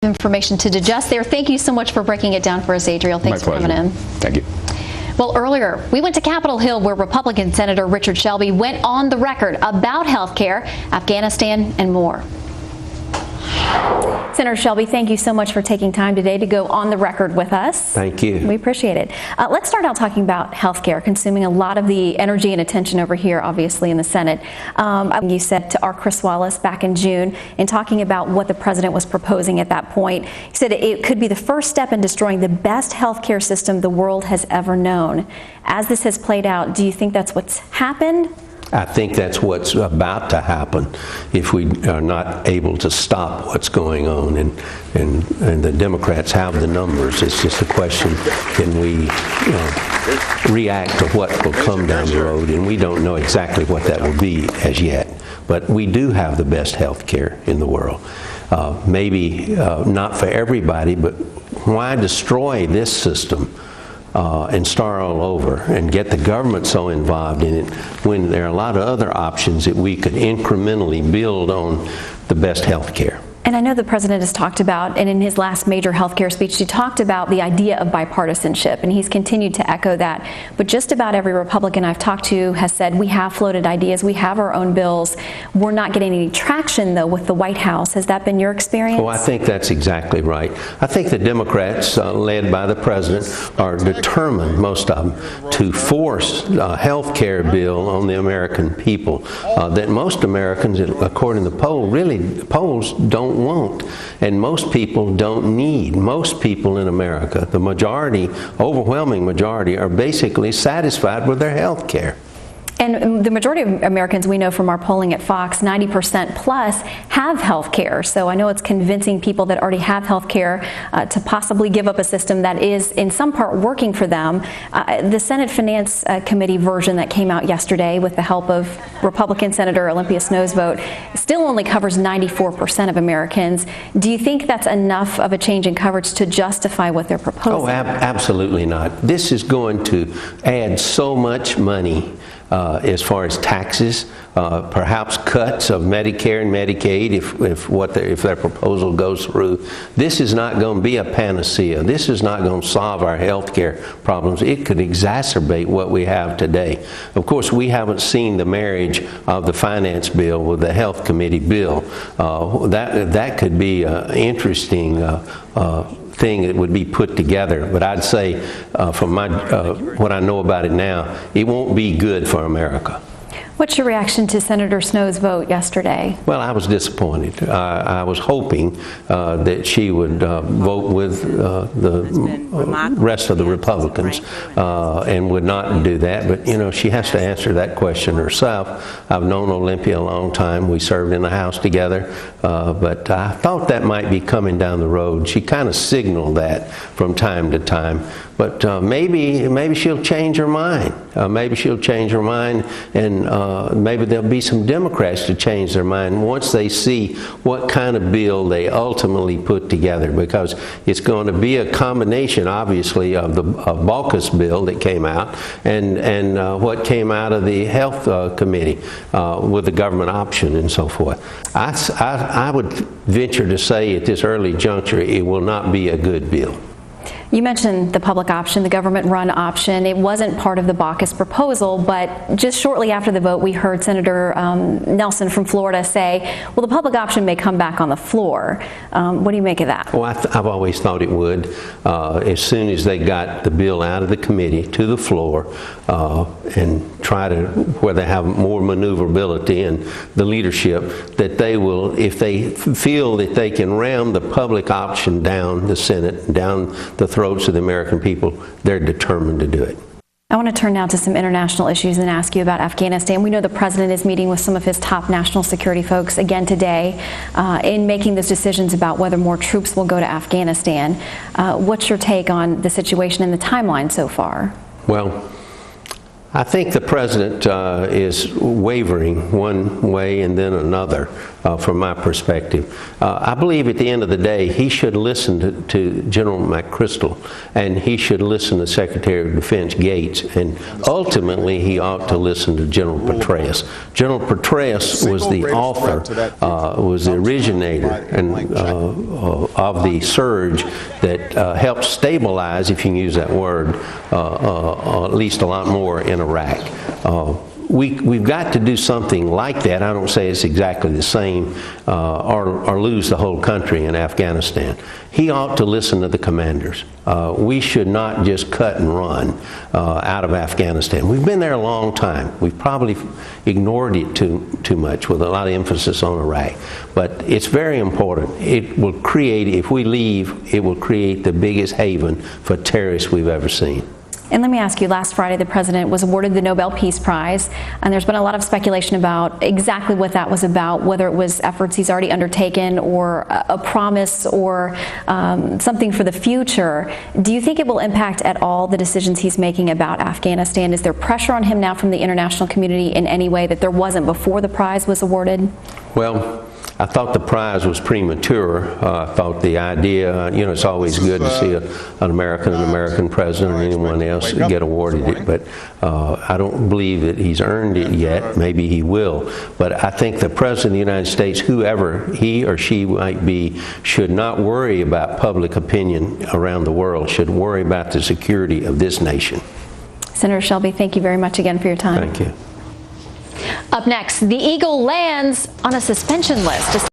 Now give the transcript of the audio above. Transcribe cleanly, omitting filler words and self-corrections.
Information to digest there. Thank you so much for breaking it down for us, Adriel. Thanks for coming in. Thank you. Well, earlier, we went to Capitol Hill where Republican Senator Richard Shelby went on the record about health care, Afghanistan, and more. Senator Shelby, thank you so much for taking time today to go on the record with us. Thank you. We appreciate it. Let's start out talking about health care, consuming a lot of the energy and attention over here, obviously, in the Senate. You said to our Chris Wallace back in June, in talking about what the president was proposing at that point, he said it could be the first step in destroying the best health care system the world has ever known. As this has played out, do you think that's what's happened? I think that's what's about to happen if we are not able to stop what's going on, and the Democrats have the numbers. It's just a question, can we react to what will come down the road, and we don't know exactly what that will be as yet. But we do have the best health care in the world. Maybe not for everybody, but why destroy this system and start all over and get the government so involved in it when there are a lot of other options that we could incrementally build on the best health care. And I know the president has talked about, and in his last major health care speech, he talked about the idea of bipartisanship, and he's continued to echo that. But just about every Republican I've talked to has said, we have floated ideas, we have our own bills. We're not getting any traction, though, with the White House. Has that been your experience? Well, I think that's exactly right. I think the Democrats, led by the president, are determined, most of them, to force a health care bill on the American people that most Americans, according to polls don't want, and most people don't need. Most people in America, the majority, overwhelming majority, are basically satisfied with their health care. And the majority of Americans, we know from our polling at Fox, 90% plus have health care. So I know it's convincing people that already have health care to possibly give up a system that is in some part working for them. The Senate Finance Committee version that came out yesterday with the help of Republican Senator Olympia Snow's vote still only covers 94% of Americans. Do you think that's enough of a change in coverage to justify what they're proposing? Oh, absolutely not. This is going to add so much money as far as taxes, perhaps cuts of Medicare and Medicaid if their proposal goes through. This is not going to be a panacea. This is not going to solve our health care problems. It could exacerbate what we have today. Of course, we haven't seen the marriage of the finance bill with the health committee bill. That could be an interesting thing that would be put together, but I'd say from what I know about it now, it won't be good for America. What's your reaction to Senator Snow's vote yesterday? Well, I was disappointed. I was hoping that she would vote with the rest of the Republicans and would not do that. But, you know, she has to answer that question herself. I've known Olympia a long time. We served in the House together. But I thought that might be coming down the road. She kind of signaled that from time to time. But maybe she'll change her mind. Maybe she'll change her mind, and maybe there'll be some Democrats to change their mind once they see what kind of bill they ultimately put together, because it's going to be a combination, obviously, of the Baucus bill that came out and what came out of the Health Committee with the government option and so forth. I would venture to say at this early juncture it will not be a good bill. You mentioned the public option, the government-run option. It wasn't part of the Baucus proposal, but just shortly after the vote, we heard Senator Nelson from Florida say, well, the public option may come back on the floor. What do you make of that? Well, I've always thought it would. As soon as they got the bill out of the committee to the floor and try to, where they have more maneuverability and the leadership, that they will, if they feel that they can ram the public option down the Senate, down the throats of the American people, they're determined to do it. I want to turn now to some international issues and ask you about Afghanistan. We know the president is meeting with some of his top national security folks again today in making those decisions about whether more troops will go to Afghanistan. What's your take on the situation and the timeline so far? Well, I think the president is wavering one way and then another. from my perspective. I believe at the end of the day, he should listen to General McChrystal, and he should listen to Secretary of Defense Gates, and ultimately he ought to listen to General Petraeus. General Petraeus was the author, was the originator of the surge that helped stabilize, if you can use that word, at least a lot more in Iraq. We've got to do something like that. I don't say it's exactly the same or lose the whole country in Afghanistan. He ought to listen to the commanders. We should not just cut and run out of Afghanistan. We've been there a long time. We've probably ignored it too much with a lot of emphasis on Iraq. But it's very important. It will create, if we leave, it will create the biggest haven for terrorists we've ever seen. And let me ask you, last Friday the President was awarded the Nobel Peace Prize, and there's been a lot of speculation about exactly what that was about, whether it was efforts he's already undertaken or a promise or something for the future. Do you think it will impact at all the decisions he's making about Afghanistan? Is there pressure on him now from the international community in any way that there wasn't before the prize was awarded? Well, I thought the prize was premature. I thought the idea, it's always good to see an American president or anyone else get awarded it, but I don't believe that he's earned it yet. Maybe he will. But I think the President of the United States, whoever he or she might be, should not worry about public opinion around the world, should worry about the security of this nation. Senator Shelby, thank you very much again for your time. Thank you. Up next, the Eagle lands on a suspension list.